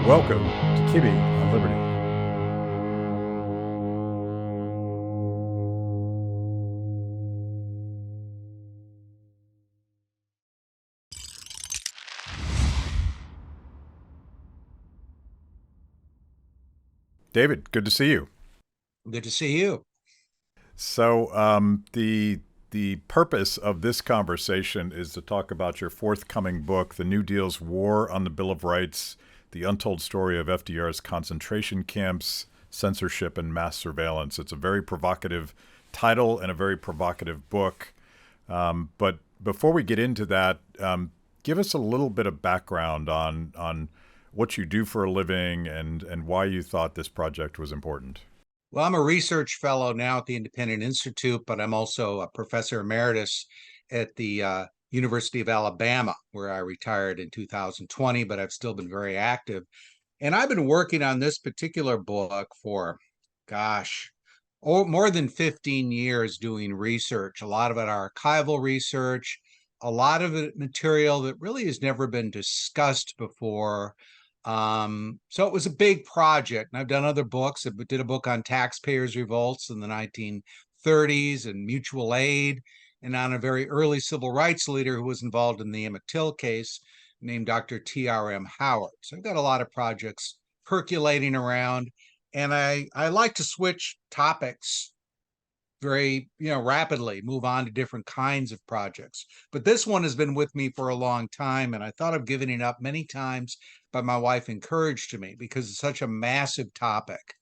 Welcome to Kibbe on Liberty. David, good to see you. Good to see you. So, the purpose of this conversation is to talk about your forthcoming book, The New Deal's War on the Bill of Rights: The Untold Story of FDR's Concentration Camps, Censorship, and Mass Surveillance. It's a very provocative title and a very provocative book. But before we get into that, give us a little bit of background on what you do for a living and why you thought this project was important. Well, I'm a research fellow now at the Independent Institute, but I'm also a professor emeritus at the University of Alabama, where I retired in 2020, but I've still been very active. And I've been working on this particular book for, gosh, more than 15 years doing research, a lot of it archival research, a lot of it material that really has never been discussed before. So it was a big project, and I've done other books. I did a book on taxpayers' revolts in the 1930s and mutual aid, and on a very early civil rights leader who was involved in the Emmett Till case, named Dr. T.R.M. Howard. So I've got a lot of projects percolating around, and I like to switch topics very rapidly, move on to different kinds of projects. But this one has been with me for a long time, and I thought of giving it up many times, but my wife encouraged me because it's such a massive topic.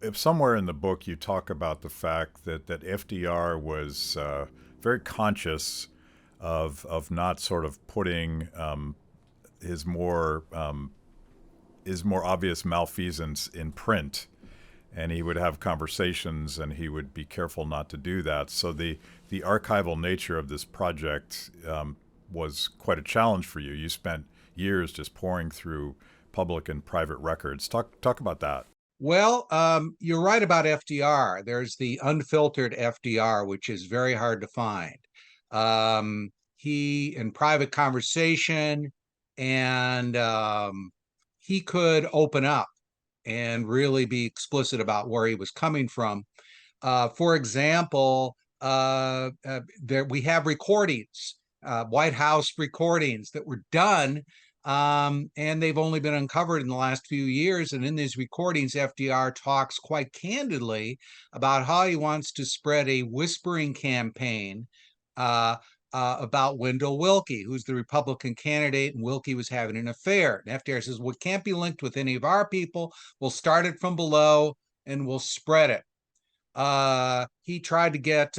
If somewhere in the book you talk about the fact that FDR was very conscious of not sort of putting his more obvious malfeasance in print, and he would have conversations and he would be careful not to do that. So the archival nature of this project was quite a challenge for you. You spent years just pouring through public and private records. Talk about that. Well, you're right about FDR. There's the unfiltered FDR, which is very hard to find. He, in private conversation, and he could open up and really be explicit about where he was coming from. For example, there we have recordings, White House recordings that were done, and they've only been uncovered in the last few years. And in these recordings, FDR talks quite candidly about how he wants to spread a whispering campaign about Wendell Willkie, who's the Republican candidate, and Willkie was having an affair. And FDR says, well, it can't be linked with any of our people. We'll start it from below and we'll spread it. He tried to get,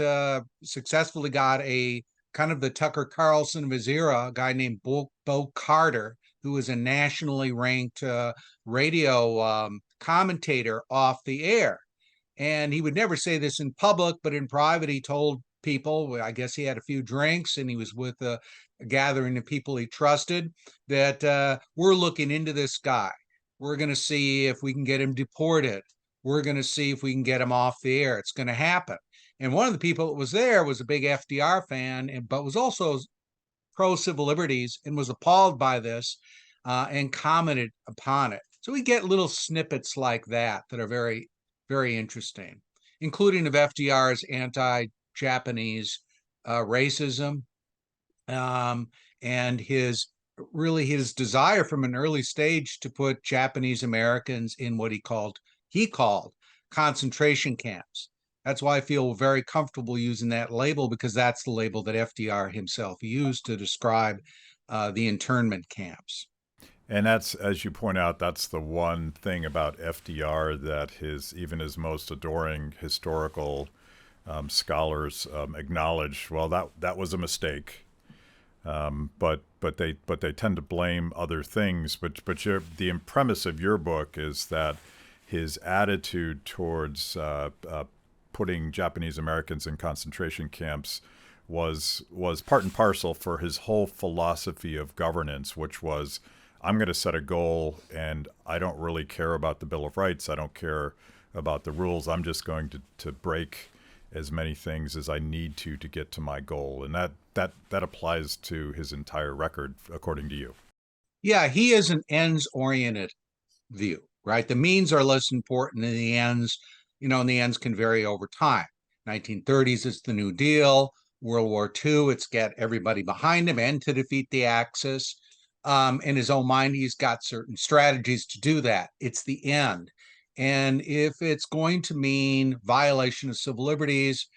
successfully got a kind of the Tucker Carlson of his era, a guy named Bo Carter, who was a nationally ranked radio commentator, off the air. And he would never say this in public, but in private, he told people, I guess he had a few drinks and he was with a gathering of people he trusted, that we're looking into this guy. We're going to see if we can get him deported. We're going to see if we can get him off the air. It's going to happen. And one of the people that was there was a big FDR fan, but was also pro-civil liberties and was appalled by this and commented upon it. So we get little snippets like that that are very, very interesting, including of FDR's anti-Japanese racism, and his desire from an early stage to put Japanese Americans in what he called concentration camps. That's why I feel very comfortable using that label, because that's the label that FDR himself used to describe the internment camps. And that's, as you point out, that's the one thing about FDR that even his most adoring historical scholars acknowledge. Well, that was a mistake, but they tend to blame other things. But the premise of your book is that his attitude towards putting Japanese Americans in concentration camps was part and parcel for his whole philosophy of governance, which was, I'm going to set a goal and I don't really care about the Bill of Rights. I don't care about the rules. I'm just going to break as many things as I need to get to my goal. And that applies to his entire record, according to you. Yeah, he is an ends-oriented view, right? The means are less important than the ends, and the ends can vary over time. 1930s, it's the New Deal. World War II, it's get everybody behind him and to defeat the Axis. In his own mind, he's got certain strategies to do that. It's the end. And if it's going to mean violation of civil liberties,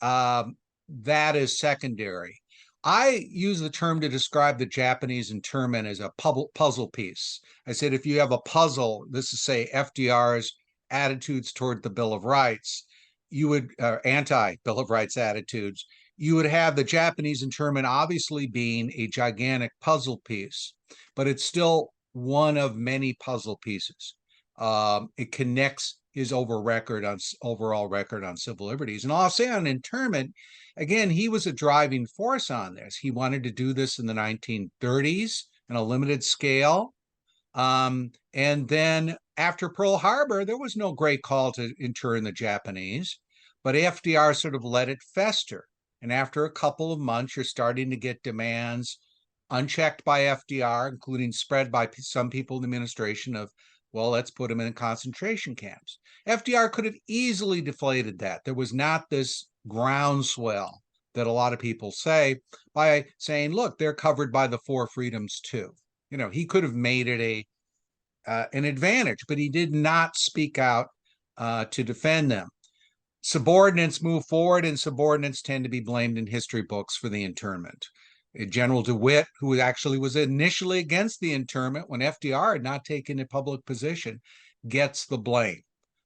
that is secondary. I use the term to describe the Japanese internment as a puzzle piece. I said, if you have a puzzle, this is, say, FDR's attitudes toward the Bill of Rights, you would, anti-Bill of Rights attitudes, you would have the Japanese internment obviously being a gigantic puzzle piece, but it's still one of many puzzle pieces. It connects his overall record on civil liberties. And I'll say on internment, again, he was a driving force on this. He wanted to do this in the 1930s on a limited scale. And then after Pearl Harbor, there was no great call to intern the Japanese, but FDR sort of let it fester. And after a couple of months, you're starting to get demands unchecked by FDR, including spread by some people in the administration of, well, let's put them in concentration camps. FDR could have easily deflated that. There was not this groundswell that a lot of people say by saying, look, they're covered by the four freedoms too. He could have made it an advantage, but he did not speak out to defend them. Subordinates move forward, and subordinates tend to be blamed in history books for the internment. General DeWitt, who actually was initially against the internment when FDR had not taken a public position, gets the blame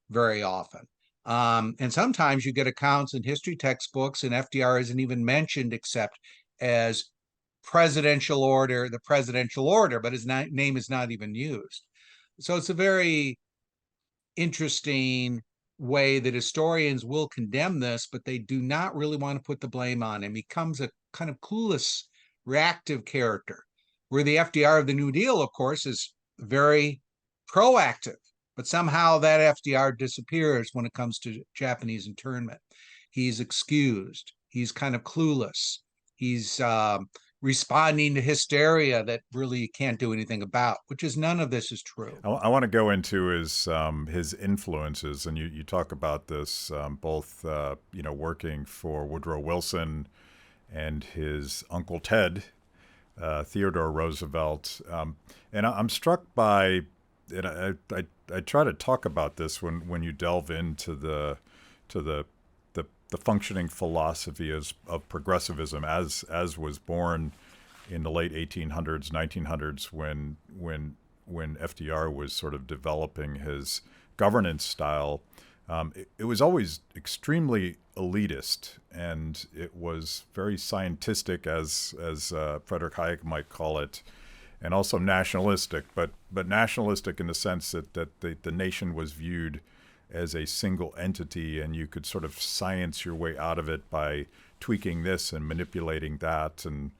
very often. And sometimes you get accounts in history textbooks, and FDR isn't even mentioned except as the presidential order, but his name is not even used. So it's a very interesting way that historians will condemn this, but they do not really want to put the blame on him. He becomes a kind of clueless, reactive character, where the FDR of the New Deal, of course, is very proactive, but somehow that FDR disappears when it comes to Japanese internment. He's excused. He's kind of clueless. He's responding to hysteria that really can't do anything about, which is none of this is true. I want to go into his influences, and you talk about this both working for Woodrow Wilson and his Uncle Ted, Theodore Roosevelt, and I'm struck by, and I try to talk about this when you delve into the functioning philosophy of progressivism as was born in the late 1800s, 1900s, when FDR was sort of developing his governance style. It was always extremely elitist, and it was very scientistic, as Frederick Hayek might call it, and also nationalistic, but nationalistic in the sense that the nation was viewed as a single entity, and you could sort of science your way out of it by tweaking this and manipulating that and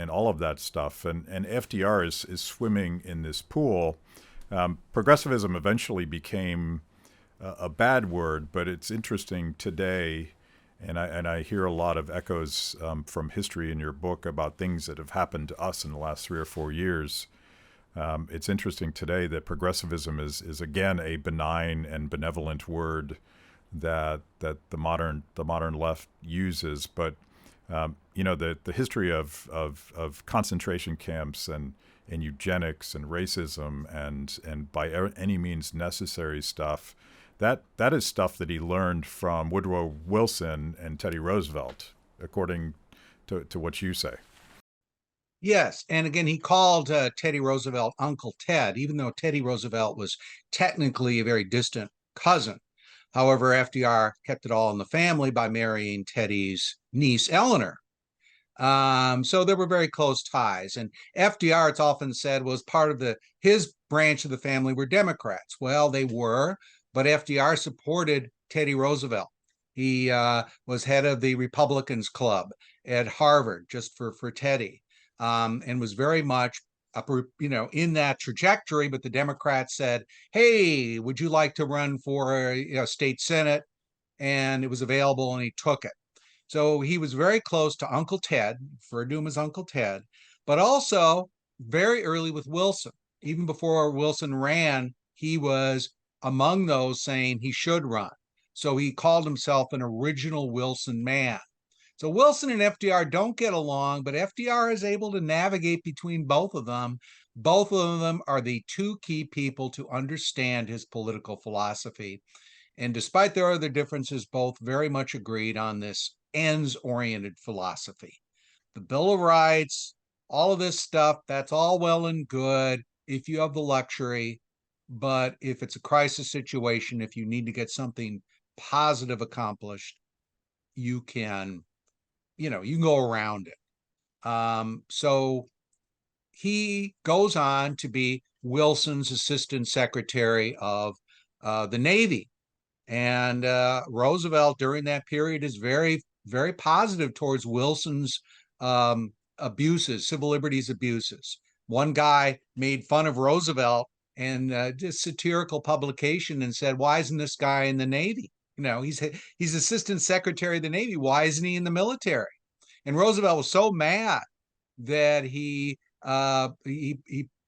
all of that stuff. And FDR is swimming in this pool. Progressivism eventually became a bad word, but it's interesting today, and I hear a lot of echoes from history in your book about things that have happened to us in the last 3 or 4 years. It's interesting today that progressivism is again a benign and benevolent word that the modern left uses, but the history of concentration camps and eugenics and racism and by any means necessary stuff, that is stuff that he learned from Woodrow Wilson and Teddy Roosevelt, according to what you say. Yes. And again, he called Teddy Roosevelt Uncle Ted, even though Teddy Roosevelt was technically a very distant cousin. However, FDR kept it all in the family by marrying Teddy's niece, Eleanor. So there were very close ties. And FDR, it's often said, was part of his branch of the family were Democrats. Well, they were, but FDR supported Teddy Roosevelt. He was head of the Republicans Club at Harvard, just for Teddy. And was very much in that trajectory, but the Democrats said, hey, would you like to run for state senate? And it was available, and he took it. So he was very close to Uncle Ted, referred to him as Uncle Ted, but also very early with Wilson. even before Wilson ran, he was among those saying he should run. So he called himself an original Wilson man. So Wilson and FDR don't get along, but FDR is able to navigate between both of them. Both of them are the two key people to understand his political philosophy. And despite their other differences, both very much agreed on this ends-oriented philosophy. The Bill of Rights, all of this stuff, that's all well and good if you have the luxury. But if it's a crisis situation, if you need to get something positive accomplished, you can go around it. So he goes on to be Wilson's assistant secretary of the Navy. And Roosevelt during that period is very, very positive towards Wilson's abuses, civil liberties abuses. One guy made fun of Roosevelt and did satirical publication and said, "Why isn't this guy in the Navy? He's assistant secretary of the Navy. Why isn't he in the military?" And Roosevelt was so mad that he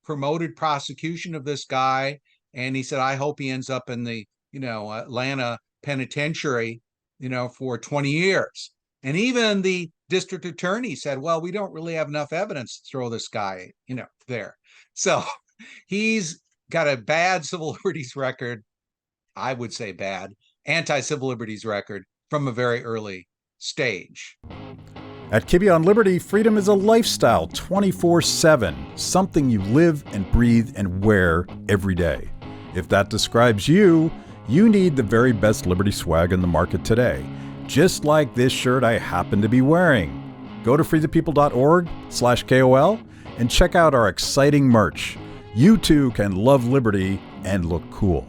promoted prosecution of this guy, and he said, "I hope he ends up in the Atlanta penitentiary, for 20 years." And even the district attorney said, "Well, we don't really have enough evidence to throw this guy, there." So he's got a bad civil liberties record. I would say bad anti-civil liberties record from a very early stage. At Kibbe on Liberty, freedom is a lifestyle 24/7, something you live and breathe and wear every day. If that describes you, you need the very best Liberty swag in the market today, just like this shirt I happen to be wearing. Go to freethepeople.org/KOL and check out our exciting merch. You too can love liberty and look cool.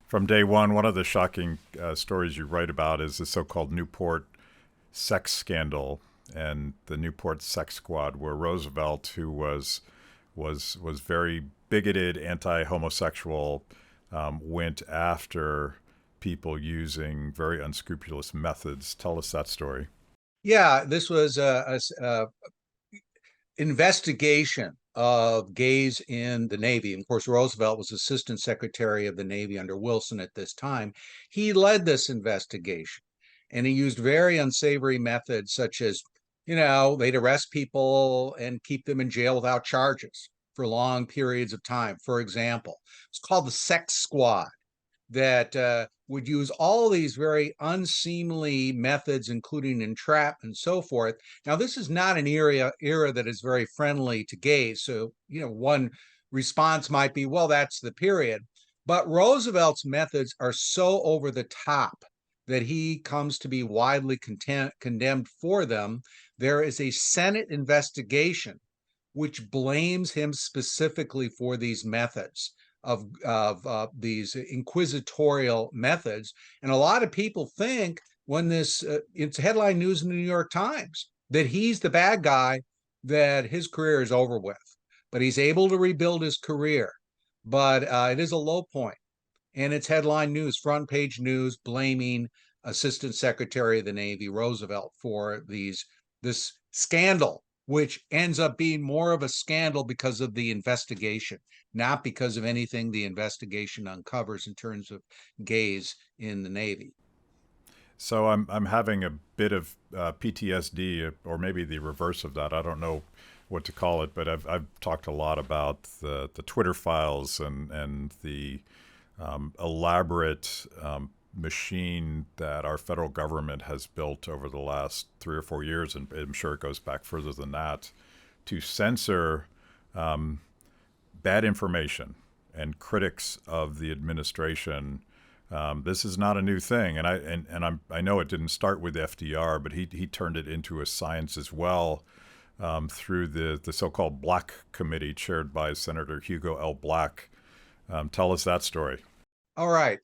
From day one of the shocking stories you write about is the so-called Newport sex scandal and the Newport sex squad, where Roosevelt, who was very bigoted, anti-homosexual, went after people using very unscrupulous methods. Tell us that story. Yeah, this was a investigation of gays in the Navy. And of course, Roosevelt was Assistant Secretary of the Navy under Wilson at this time. He led this investigation, and he used very unsavory methods, such as, they'd arrest people and keep them in jail without charges for long periods of time. For example, it's called the sex squad, that would use all these very unseemly methods, including entrapment and so forth. Now, this is not an era that is very friendly to gays. So, one response might be, well, that's the period. But Roosevelt's methods are so over the top that he comes to be widely condemned for them. There is a Senate investigation which blames him specifically for these methods of these inquisitorial methods. And a lot of people think, when it's headline news in the New York Times, that he's the bad guy, that his career is over with. But he's able to rebuild his career. But it is a low point. And it's headline news, front page news, blaming Assistant Secretary of the Navy Roosevelt for this scandal, which ends up being more of a scandal because of the investigation, not because of anything the investigation uncovers in terms of gays in the Navy. So I'm having a bit of PTSD, or maybe the reverse of that. I don't know what to call it, but I've talked a lot about the Twitter files and the elaborate machine that our federal government has built over the last 3 or 4 years, and I'm sure it goes back further than that, to censor bad information and critics of the administration. This is not a new thing, and I know it didn't start with FDR, but he turned it into a science as well, through the so-called Black Committee chaired by Senator Hugo L. Black. Tell us that story. All right.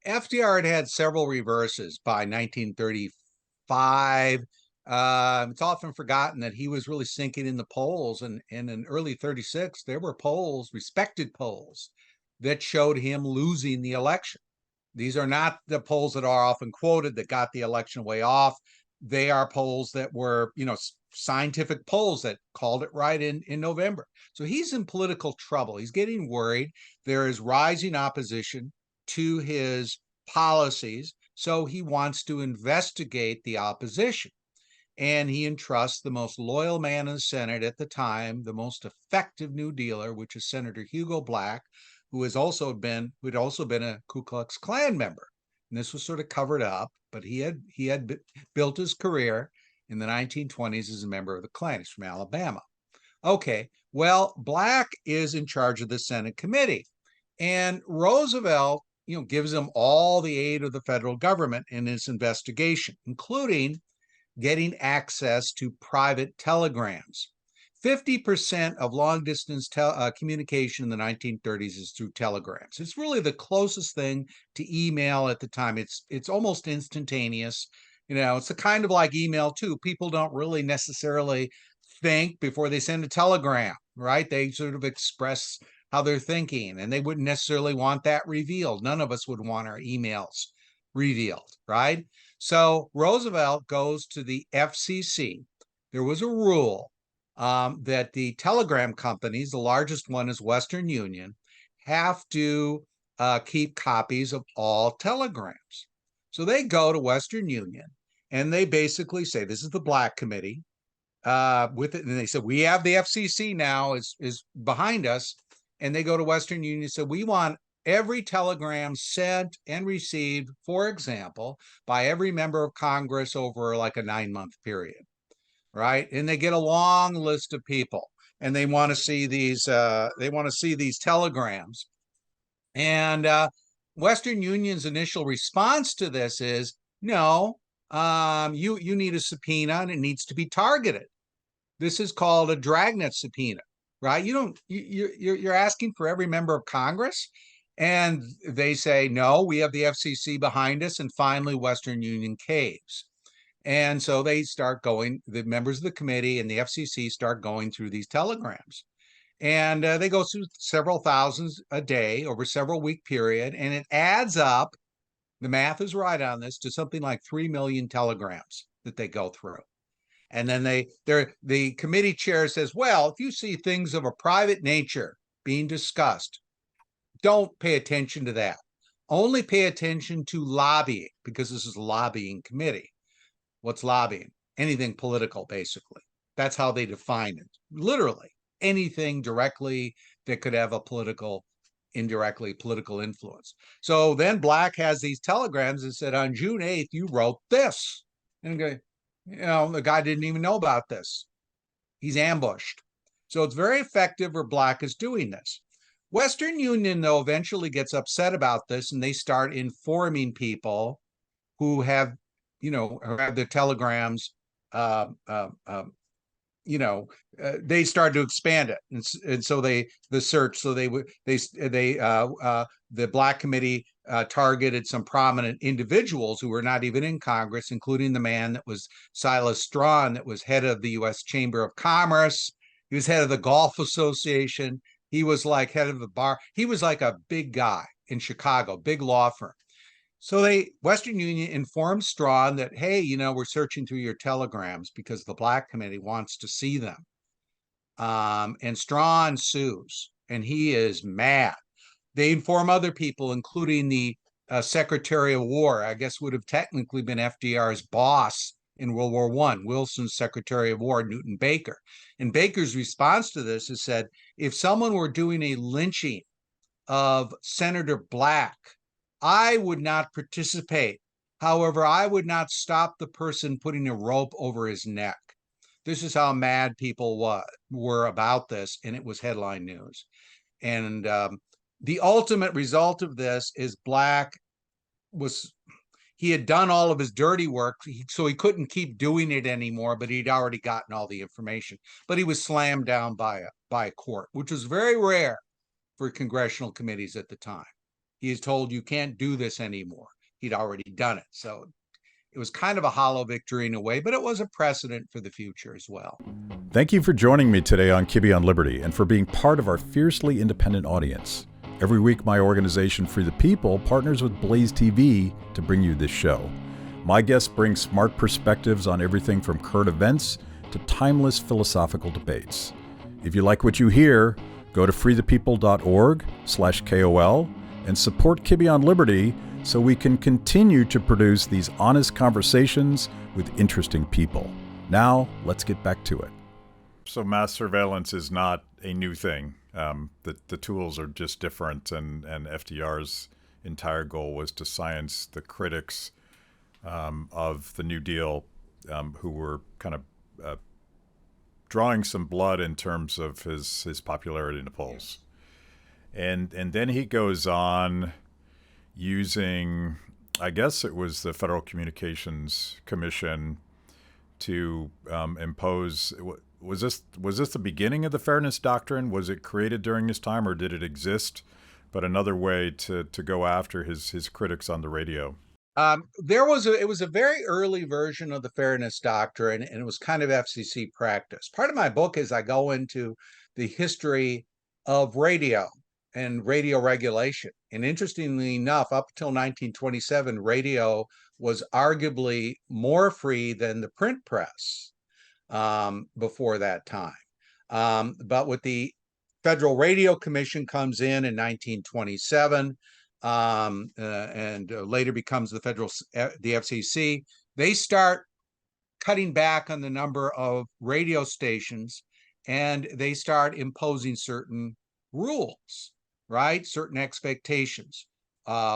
FDR had several reverses by 1935. It's often forgotten that he was really sinking in the polls. And in early 36, there were polls, respected polls, that showed him losing the election. These are not the polls that are often quoted that got the election way off. they are polls that were, scientific polls that called it right in November. So he's in political trouble. He's getting worried. There is rising opposition to his policies. So he wants to investigate the opposition. And he entrusts the most loyal man in the Senate at the time, the most effective New Dealer, which is Senator Hugo Black, who'd also been a Ku Klux Klan member. And this was sort of covered up, but he had built his career in the 1920s as a member of the Klan. He's from Alabama. Okay, well, Black is in charge of the Senate committee, and Roosevelt, gives him all the aid of the federal government in his investigation, including getting access to private telegrams. 50% of long-distance communication in the 1930s is through telegrams. It's really the closest thing to email at the time. It's almost instantaneous. It's a kind of like email too. People don't really necessarily think before they send a telegram, right? They sort of express how they're thinking, and they wouldn't necessarily want that revealed. None of us would want our emails revealed, right? So Roosevelt goes to the FCC. There was a rule that the telegram companies, the largest one is Western Union, have to keep copies of all telegrams. So they go to Western Union and they basically say, this is the Black Committee with it. And they said, we have the FCC now is behind us. And they go to Western Union and say, we want every telegram sent and received, for example, by every member of Congress over like a 9-month period, right? And they get a long list of people, and they want to see these. They want to see these telegrams, and Western Union's initial response to this is, no, you need a subpoena, and it needs to be targeted. This is called a dragnet subpoena, right? You're asking for every member of Congress. And they say, no, we have the FCC behind us. And finally, Western Union caves. And so they start going, the members of the committee and the FCC start going through these telegrams. And they go through several thousands a day over several week period. And it adds up, the math is right on this, to something like 3 million telegrams that they go through. And then the committee chair says, well, if you see things of a private nature being discussed, don't pay attention to that. Only pay attention to lobbying, because this is a lobbying committee. What's lobbying? Anything political, basically. That's how they define it. Literally, anything directly that could have a indirectly political influence. So then Black has these telegrams that said, on June 8th, you wrote this. And the guy didn't even know about this. He's ambushed. So it's very effective where Black is doing this. Western Union, though, eventually gets upset about this, and they start informing people who have, have their telegrams. They started to expand it, and so the Black Committee targeted some prominent individuals who were not even in Congress, including the man that was Silas Strawn, that was head of the U.S. Chamber of Commerce. He was head of the Golf Association. He was like head of the bar. He was like a big guy in Chicago, big law firm. So Western Union informed Strawn that, hey, we're searching through your telegrams because the Black Committee wants to see them. And Strawn sues, and he is mad. They inform other people, including the Secretary of War, I guess would have technically been FDR's boss in World War I, Wilson's Secretary of War, Newton Baker. And Baker's response to this is said, if someone were doing a lynching of Senator Black, I would not participate. However, I would not stop the person putting a rope over his neck. This is how mad people were about this, and it was headline news. And the ultimate result of this is Black he had done all of his dirty work, so he couldn't keep doing it anymore, but he'd already gotten all the information. But he was slammed down by a court, which was very rare for congressional committees at the time. He is told, you can't do this anymore. He'd already done it. So it was kind of a hollow victory in a way, but it was a precedent for the future as well. Thank you for joining me today on Kibbe on Liberty and for being part of our fiercely independent audience. Every week, my organization, Free the People, partners with Blazetv to bring you this show. My guests bring smart perspectives on everything from current events to timeless philosophical debates. If you like what you hear, go to freethepeople.org/KOL and support Kibbe on Liberty so we can continue to produce these honest conversations with interesting people. Now, let's get back to it. So mass surveillance is not a new thing. The tools are just different, and FDR's entire goal was to silence the critics of the New Deal, who were kind of drawing some blood in terms of his popularity in the polls. And then he goes on using, I guess it was the Federal Communications Commission to impose. Was this the beginning of the Fairness Doctrine? Was it created during his time, or did it exist, but another way to go after his critics on the radio? It was a very early version of the Fairness Doctrine, and it was kind of FCC practice. Part of my book is I go into the history of radio and radio regulation. And interestingly enough, up until 1927, radio was arguably more free than the print press before that time. But with the Federal Radio Commission comes in 1927, and later becomes the FCC, they start cutting back on the number of radio stations, and they start imposing certain rules, right? Certain expectations,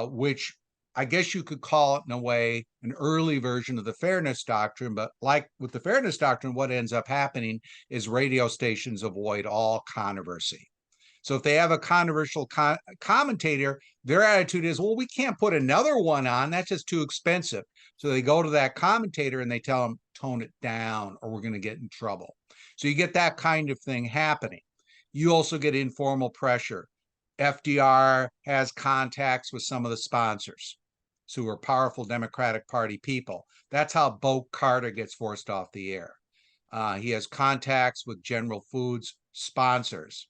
which I guess you could call it in a way an early version of the Fairness Doctrine. But like with the Fairness Doctrine, what ends up happening is radio stations avoid all controversy. So if they have a controversial commentator, their attitude is, well, we can't put another one on. That's just too expensive. So they go to that commentator and they tell him, tone it down or we're going to get in trouble. So you get that kind of thing happening. You also get informal pressure. FDR has contacts with some of the sponsors who are powerful Democratic Party people. That's how Bo Carter gets forced off the air. He has contacts with General Foods sponsors.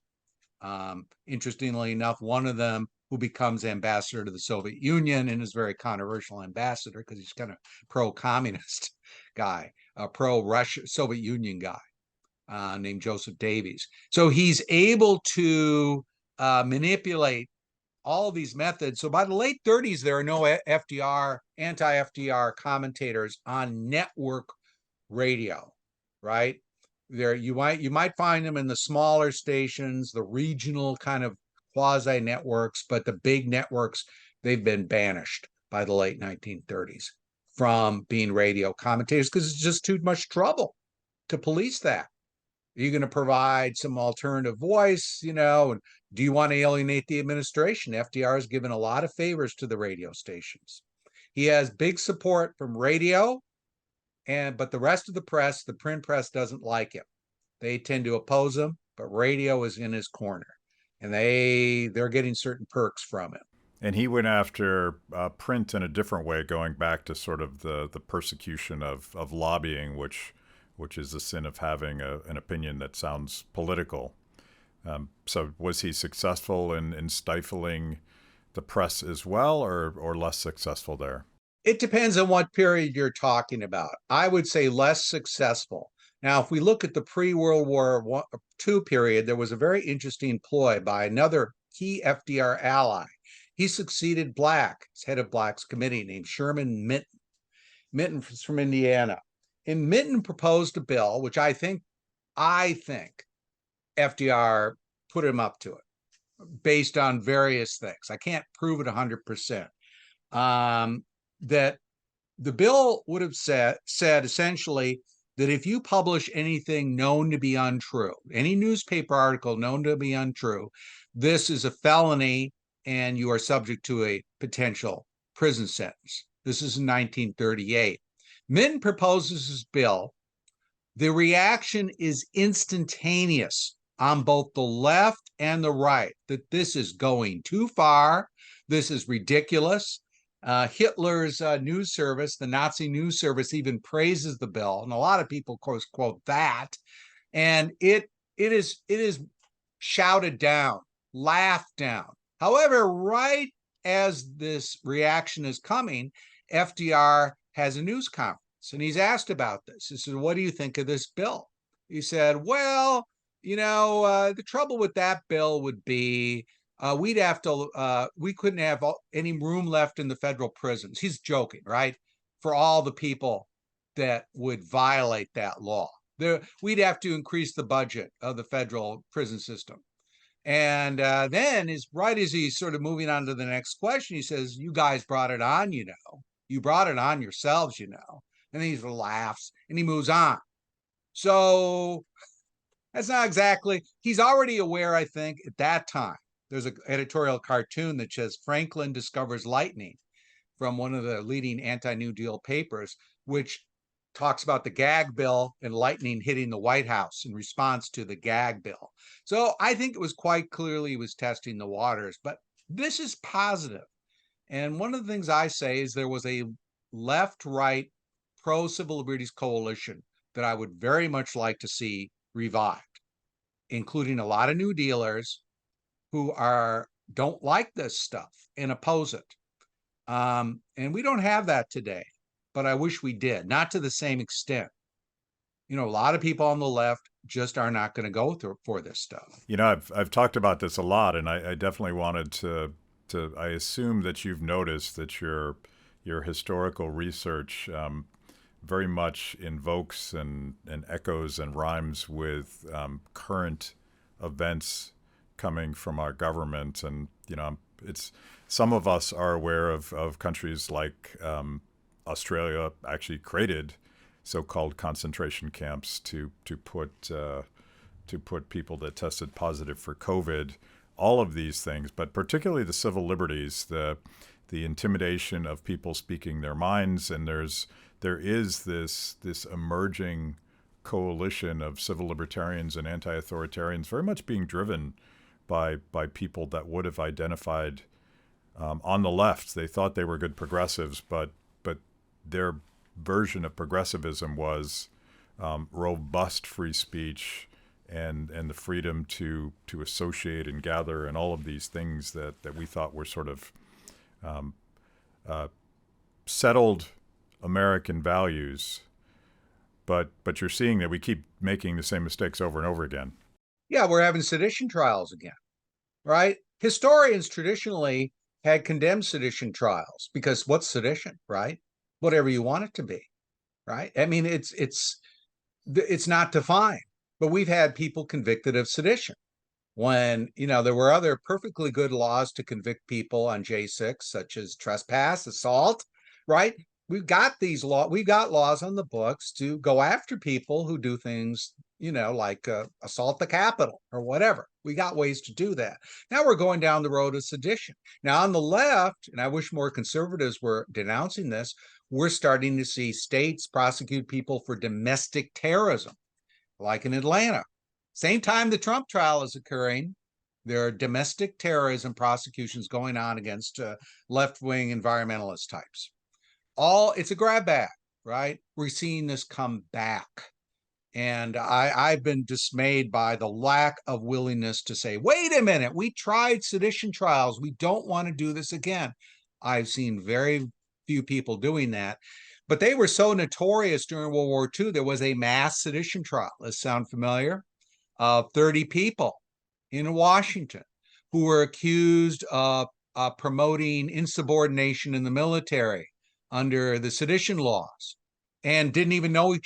Interestingly enough, one of them who becomes ambassador to the Soviet Union and is very controversial ambassador because he's kind of pro-communist guy, a pro-Russia Soviet Union guy named Joseph Davies. So he's able to manipulate all of these methods. So by the late 30s, there are no anti-FDR commentators on network radio, right? There you might find them in the smaller stations, the regional kind of quasi networks, but the big networks, they've been banished by the late 1930s from being radio commentators because it's just too much trouble to police that. Are you going to provide some alternative voice, and do you want to alienate the administration? FDR has given a lot of favors to the radio stations. He has big support from radio, but the rest of the press, the print press, doesn't like him. They tend to oppose him, but radio is in his corner, and they're getting certain perks from him. And he went after print in a different way, going back to sort of the persecution of lobbying, which is the sin of having an opinion that sounds political. So was he successful in stifling the press as well, or less successful there? It depends on what period you're talking about. I would say less successful. Now, if we look at the pre-World War II period, there was a very interesting ploy by another key FDR ally. He succeeded Black, as head of Black's committee, named Sherman Minton. Minton was from Indiana. And Minton proposed a bill, which I think FDR put him up to it, based on various things. I can't prove it 100%. That the bill would have said essentially that if you publish anything known to be untrue, any newspaper article known to be untrue, this is a felony and you are subject to a potential prison sentence. This is in 1938. Minton proposes his bill. The reaction is instantaneous on both the left and the right, that this is going too far. This is ridiculous. Hitler's news service, the Nazi news service, even praises the bill, and a lot of people, of course, quote that. And it is shouted down, laughed down. However, right as this reaction is coming, FDR has a news conference, and he's asked about this. He said, "What do you think of this bill?" He said, "Well, the trouble with that bill would be we couldn't have any room left in the federal prisons." He's joking, right? For all the people that would violate that law, we'd have to increase the budget of the federal prison system. And then, right as he's sort of moving on to the next question, he says, "You guys brought it on, you brought it on yourselves, And then he laughs and he moves on. So that's not exactly, he's already aware, I think, at that time. There's an editorial cartoon that says Franklin discovers lightning from one of the leading anti-New Deal papers, which talks about the gag bill and lightning hitting the White House in response to the gag bill. So I think it was quite clearly he was testing the waters, but this is positive. And one of the things I say is there was a left-right pro-civil liberties coalition that I would very much like to see revived, including a lot of New Dealers who don't like this stuff and oppose it. And we don't have that today, but I wish we did, not to the same extent. A lot of people on the left just are not going to go for this stuff. I've talked about this a lot, and I definitely wanted to I assume that you've noticed that your historical research very much invokes and echoes and rhymes with current events coming from our government. And it's, some of us are aware of countries like Australia actually created so-called concentration camps to put people that tested positive for COVID. All of these things, but particularly the civil liberties, the intimidation of people speaking their minds, and there is this emerging coalition of civil libertarians and anti-authoritarians, very much being driven by people that would have identified on the left. They thought they were good progressives, but their version of progressivism was robust free speech and the freedom to associate and gather and all of these things that we thought were sort of settled American values. But you're seeing that we keep making the same mistakes over and over again. Yeah, we're having sedition trials again, right? Historians traditionally had condemned sedition trials because what's sedition, right? Whatever you want it to be, right? I mean, it's not defined, but we've had people convicted of sedition when, there were other perfectly good laws to convict people on J6, such as trespass, assault, right? We've got laws on the books to go after people who do things, like assault the Capitol or whatever. We got ways to do that. Now we're going down the road of sedition. Now on the left, and I wish more conservatives were denouncing this, we're starting to see states prosecute people for domestic terrorism, like in Atlanta. Same time the Trump trial is occurring, there are domestic terrorism prosecutions going on against left-wing environmentalist types. It's a grab bag, right? We're seeing this come back. And I've been dismayed by the lack of willingness to say, wait a minute, we tried sedition trials. We don't want to do this again. I've seen very few people doing that. But they were so notorious during World War II, there was a mass sedition trial. Does sound familiar? Of 30 people in Washington who were accused of promoting insubordination in the military under the sedition laws, and didn't even know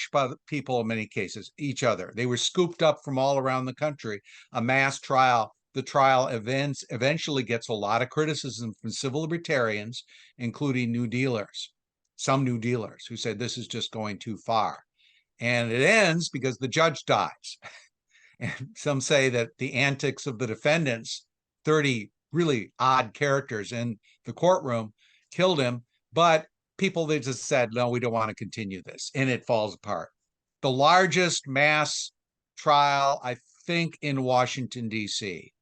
people in many cases, each other. They were scooped up from all around the country. A mass trial. The trial eventually gets a lot of criticism from civil libertarians, including New Dealers, some New Dealers who said this is just going too far. And it ends because the judge dies. And some say that the antics of the defendants, 30 really odd characters in the courtroom, killed him. But people, they just said, no, we don't want to continue this. And it falls apart. The largest mass trial, I think, in Washington, D.C.,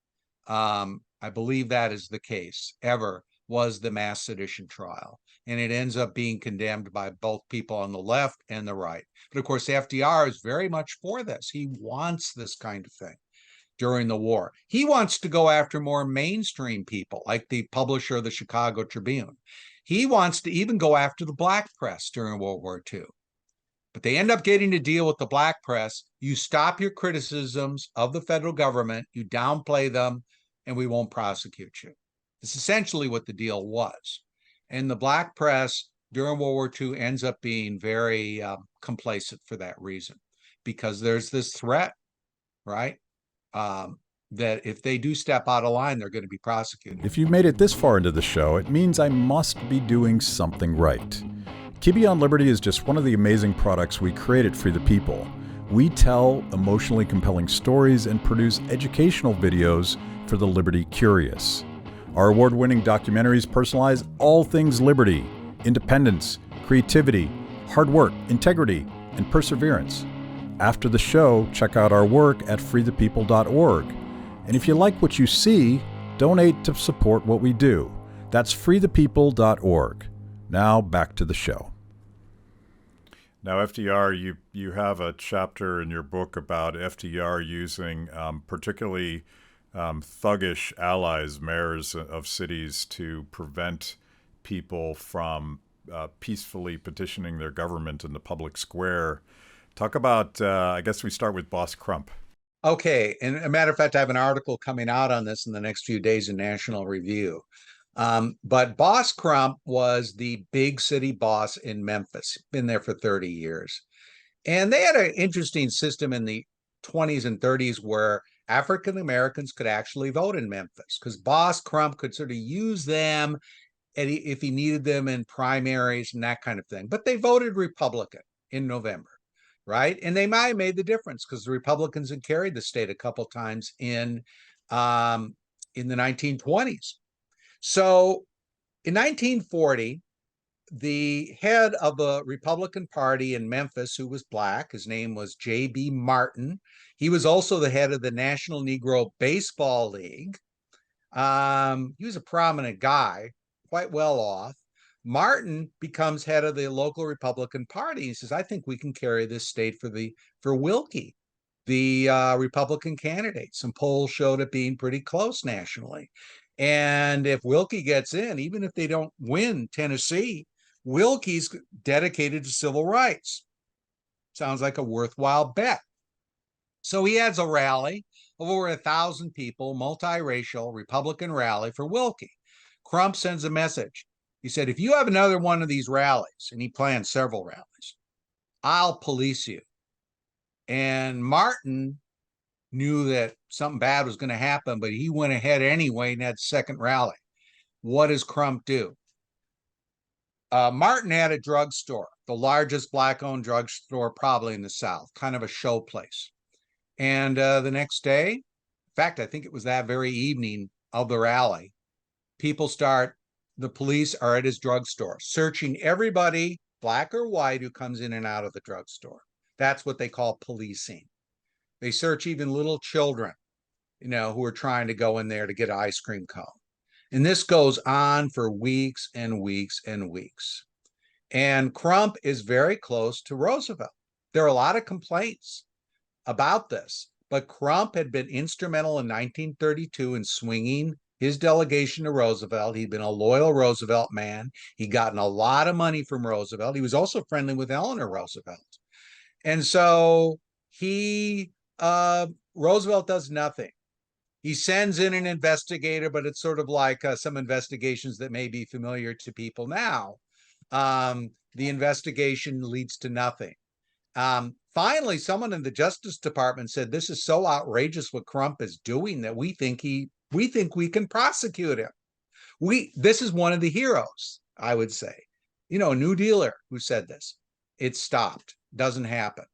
I believe that is the case, ever, was the mass sedition trial. And it ends up being condemned by both people on the left and the right. But of course, FDR is very much for this. He wants this kind of thing during the war. He wants to go after more mainstream people, like the publisher of the Chicago Tribune. He wants to even go after the black press during World War II. But they end up getting to deal with the black press. You stop your criticisms of the federal government, you downplay them, and we won't prosecute you. It's essentially what the deal was. And the black press during World War II ends up being very complacent for that reason, because there's this threat, right? That if they do step out of line, they're going to be prosecuted. If you've made it this far into the show, it means I must be doing something right. Kibbe on Liberty is just one of the amazing products we created for the people. We tell emotionally compelling stories and produce educational videos for the Liberty curious. Our award-winning documentaries personalize all things liberty, independence, creativity, hard work, integrity, and perseverance. After the show, check out our work at freethepeople.org. And if you like what you see, donate to support what we do. That's freethepeople.org. Now back to the show. Now, FDR, you have a chapter in your book about FDR using particularly thuggish allies, mayors of cities, to prevent people from peacefully petitioning their government in the public square. Talk about, I guess we start with Boss Crump. Okay. And a matter of fact, I have an article coming out on this in the next few days in National Review. But Boss Crump was the big city boss in Memphis, been there for 30 years. And they had an interesting system in the 20s and 30s where African Americans could actually vote in Memphis, because Boss Crump could sort of use them if he needed them in primaries and that kind of thing. But they voted Republican in November, right? And they might have made the difference because the Republicans had carried the state a couple times in the 1920s. So in 1940, the head of the Republican Party in Memphis, who was black, his name was J.B. Martin. He was also the head of the National Negro Baseball League. He was a prominent guy, quite well off. Martin becomes head of the local Republican Party. He says, I think we can carry this state for Wilkie, the Republican candidate. Some polls showed it being pretty close nationally. And if Wilkie gets in, even if they don't win Tennessee, Wilkie's dedicated to civil rights. Sounds like a worthwhile bet. So he has a rally of over 1,000 people, multiracial Republican rally for Wilkie. Crump sends a message. He said, if you have another one of these rallies, and he planned several rallies, I'll police you. And Martin knew that something bad was going to happen, but he went ahead anyway and had second rally. What does Crump do? Martin had a drugstore, the largest black-owned drugstore probably in the South, kind of a show place. And the next day, in fact, I think it was that very evening of the rally, the police are at his drugstore, searching everybody, black or white, who comes in and out of the drugstore. That's what they call policing. They search even little children, who are trying to go in there to get an ice cream cone. And this goes on for weeks and weeks and weeks. And Crump is very close to Roosevelt. There are a lot of complaints about this, but Crump had been instrumental in 1932 in swinging his delegation to Roosevelt. He'd been a loyal Roosevelt man. He'd gotten a lot of money from Roosevelt. He was also friendly with Eleanor Roosevelt. And so Roosevelt does nothing. He sends in an investigator, but it's sort of like some investigations that may be familiar to people now. The investigation leads to nothing. Finally, someone in the Justice Department said, this is so outrageous what Crump is doing that we think we can prosecute him. This is one of the heroes, I would say. A New Dealer who said this. It stopped. Doesn't happen.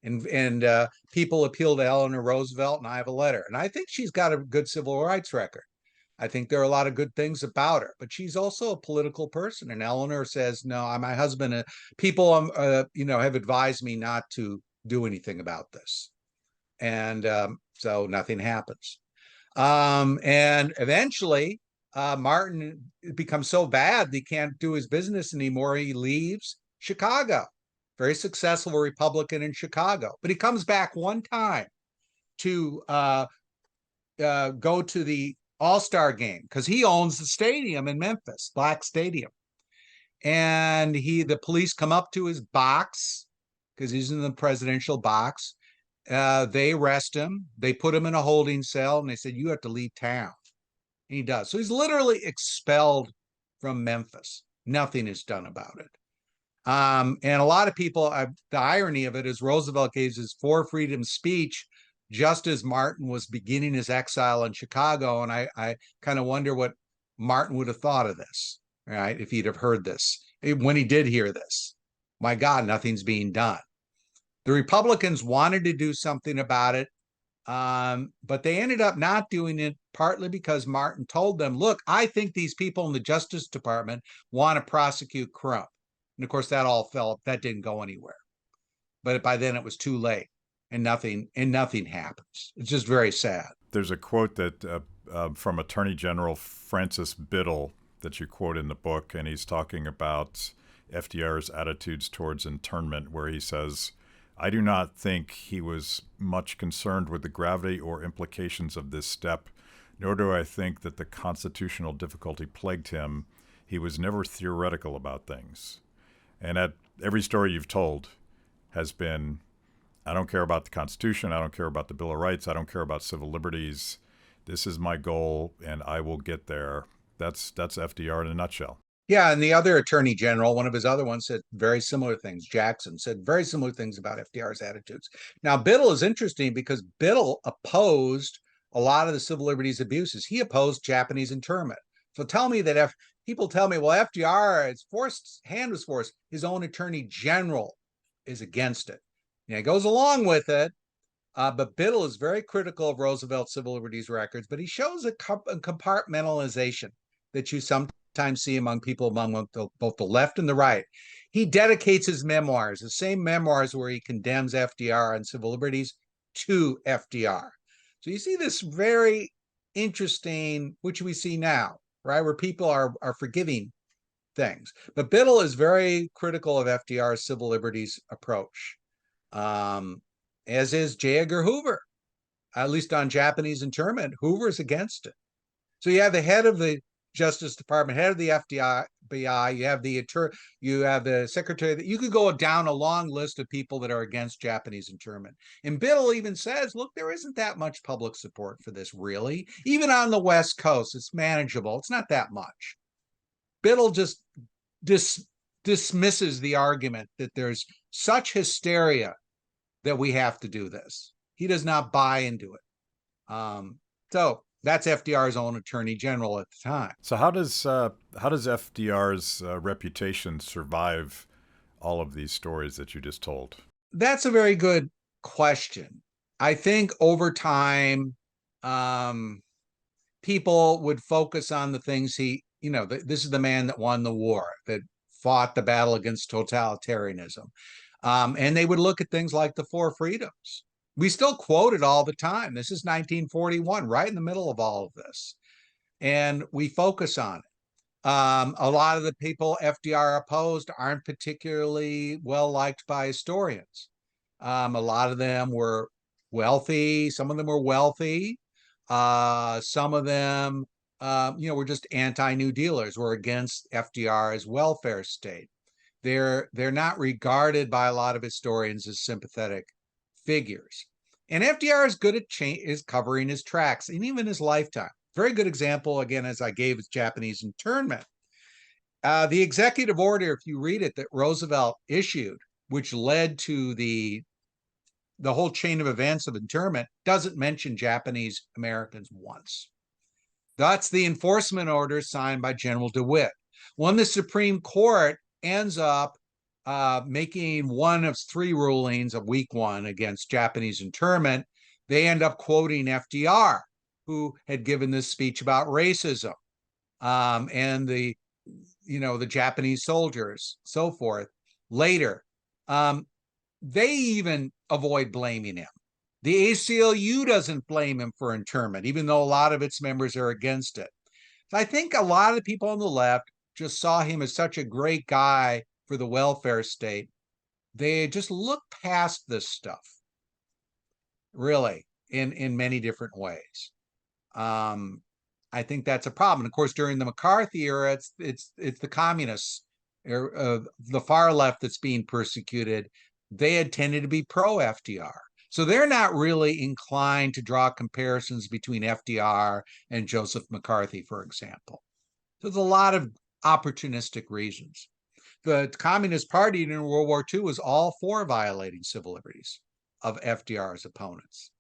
And people appeal to Eleanor Roosevelt, and I have a letter. And I think she's got a good civil rights record. I think there are a lot of good things about her, but she's also a political person. And Eleanor says, no, my husband, people, have advised me not to do anything about this. And so nothing happens. And eventually, Martin becomes so bad that he can't do his business anymore. He leaves Chicago. Very successful Republican in Chicago. But he comes back one time to go to the All-Star game because he owns the stadium in Memphis, Black Stadium. and the police come up to his box because he's in the presidential box. They arrest him. They put him in a holding cell, and they said, "You have to leave town." And he does. So he's literally expelled from Memphis. Nothing is done about it. And a lot of people, the irony of it is Roosevelt gave his For Freedom speech just as Martin was beginning his exile in Chicago. And I kind of wonder what Martin would have thought of this, right? If he'd have heard this, when he did hear this. My God, nothing's being done. The Republicans wanted to do something about it, but they ended up not doing it, partly because Martin told them, look, I think these people in the Justice Department want to prosecute Crump. And of course, that didn't go anywhere. But by then it was too late, and nothing happens. It's just very sad. There's a quote that from Attorney General Francis Biddle that you quote in the book, and he's talking about FDR's attitudes towards internment, where he says, "I do not think he was much concerned with the gravity or implications of this step, nor do I think that the constitutional difficulty plagued him. He was never theoretical about things." And at every story you've told has been, I don't care about the Constitution, I don't care about the Bill of Rights, I don't care about civil liberties. This is my goal, and I will get there. That's FDR in a nutshell. Yeah, and the other attorney general, one of his other ones, said very similar things. Jackson said very similar things about FDR's attitudes. Now, Biddle is interesting because Biddle opposed a lot of the civil liberties abuses. He opposed Japanese internment. So tell me that if people tell me, well, FDR, hand was forced, his own attorney general is against it. And he goes along with it, but Biddle is very critical of Roosevelt's civil liberties records, but he shows a compartmentalization that you sometimes see among people among both the left and the right. He dedicates his memoirs, the same memoirs where he condemns FDR and civil liberties, to FDR. So you see this very interesting, which we see now, right, where people are forgiving things. But Biddle is very critical of FDR's civil liberties approach, as is J. Edgar Hoover, at least on Japanese internment. Hoover's against it. So you have the head of the Justice Department, head of the FBI, you have the secretary. You could go down a long list of people that are against Japanese internment. And Biddle even says, look, there isn't that much public support for this, really. Even on the West Coast, it's manageable. It's not that much. Biddle just dismisses the argument that there's such hysteria that we have to do this. He does not buy into it. So that's FDR's own attorney general at the time. So how does FDR's reputation survive all of these stories that you just told? That's a very good question. I think over time, people would focus on the things this is the man that won the war, that fought the battle against totalitarianism. And they would look at things like the Four Freedoms. We still quote it all the time. This is 1941, right in the middle of all of this. And we focus on it. A lot of the people FDR opposed aren't particularly well liked by historians. A lot of them were wealthy. Some of them were wealthy. Some of them, were just anti-New Dealers, were against FDR's welfare state. They're not regarded by a lot of historians as sympathetic figures. And FDR is good at is covering his tracks, and even his lifetime. Very good example, again, as I gave, is Japanese internment. The executive order, if you read it, that Roosevelt issued, which led to the whole chain of events of internment, doesn't mention Japanese Americans once. That's the enforcement order signed by General DeWitt. When the Supreme Court ends up making one of three rulings, a weak one, against Japanese internment, they end up quoting FDR, who had given this speech about racism and the Japanese soldiers, so forth, later. They even avoid blaming him. The ACLU doesn't blame him for internment, even though a lot of its members are against it. So I think a lot of people on the left just saw him as such a great guy for the welfare state. They just look past this stuff, really, in many different ways. I think that's a problem. Of course, during the McCarthy era, it's the communists the far left that's being persecuted, they had tended to be pro-FDR. So they're not really inclined to draw comparisons between FDR and Joseph McCarthy, for example. So there's a lot of opportunistic reasons. The Communist Party in World War II was all for violating civil liberties of FDR's opponents,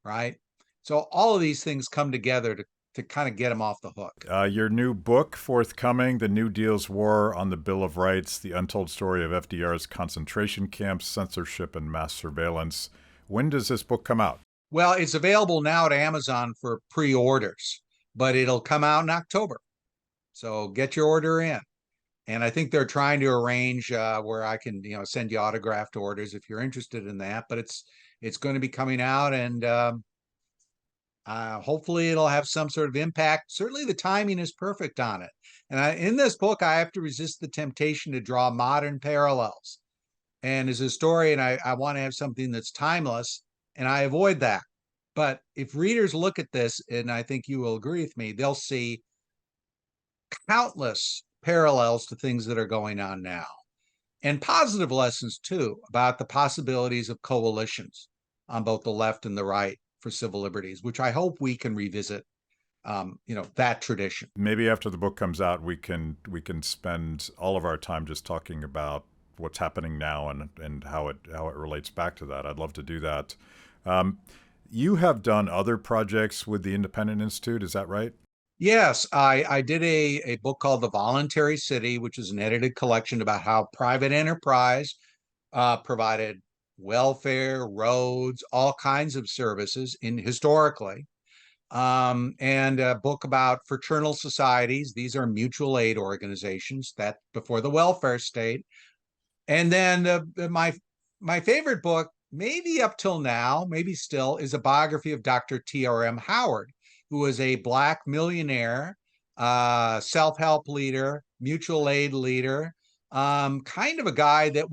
right? So all of these things come together to kind of get them off the hook. Your new book forthcoming, The New Deal's War on the Bill of Rights, The Untold Story of FDR's Concentration Camps, Censorship, and Mass Surveillance. When does this book come out? Well, it's available now at Amazon for pre-orders, but it'll come out in October. So get your order in. And I think they're trying to arrange where I can, send you autographed orders if you're interested in that. But it's going to be coming out, and hopefully it'll have some sort of impact. Certainly the timing is perfect on it. And in this book, I have to resist the temptation to draw modern parallels. And as a historian, I want to have something that's timeless, and I avoid that. But if readers look at this, and I think you will agree with me, they'll see countless parallels to things that are going on now, and positive lessons too about the possibilities of coalitions on both the left and the right for civil liberties, which I hope we can revisit. That tradition. Maybe after the book comes out, we can spend all of our time just talking about what's happening now and how it relates back to that. I'd love to do that. You have done other projects with the Independent Institute, is that right? Yes, I did a book called The Voluntary City, which is an edited collection about how private enterprise provided welfare, roads, all kinds of services historically. And a book about fraternal societies. These are mutual aid organizations that before the welfare state. And then my favorite book, maybe up till now, maybe still, is a biography of Dr. T.R.M. Howard, who was a Black millionaire, self-help leader, mutual aid leader, kind of a guy that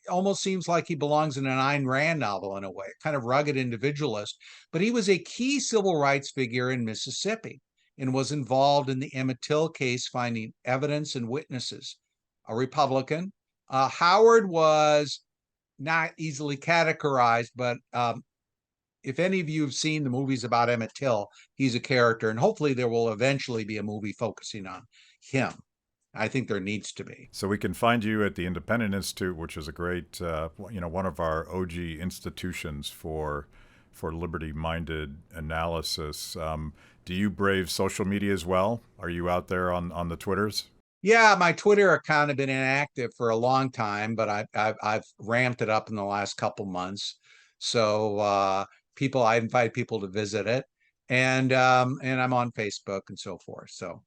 almost seems like he belongs in an Ayn Rand novel in a way, kind of rugged individualist. But he was a key civil rights figure in Mississippi and was involved in the Emmett Till case, finding evidence and witnesses. A Republican. Howard was not easily categorized, but if any of you have seen the movies about Emmett Till, he's a character, and hopefully there will eventually be a movie focusing on him. I think there needs to be. So we can find you at the Independent Institute, which is a great, one of our OG institutions for liberty-minded analysis. Do you brave social media as well? Are you out there on the Twitters? Yeah, my Twitter account had been inactive for a long time, but I've ramped it up in the last couple months. So I invite people to visit it, and I'm on Facebook and so forth. So.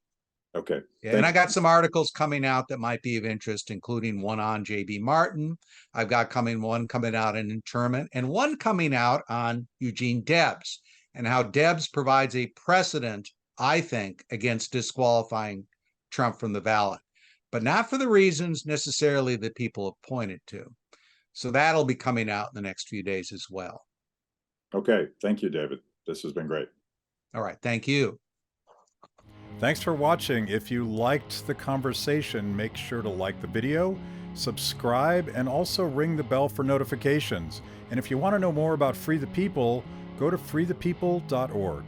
Okay. Yeah, and I got some articles coming out that might be of interest, including one on J.B. Martin. I've got one coming out on internment, and one coming out on Eugene Debs and how Debs provides a precedent, I think, against disqualifying Trump from the ballot, but not for the reasons necessarily that people have pointed to. So that'll be coming out in the next few days as well. Okay. Thank you, David. This has been great. All right. Thank you. Thanks for watching. If you liked the conversation, make sure to like the video, subscribe, and also ring the bell for notifications. And if you want to know more about Free the People, go to freethepeople.org.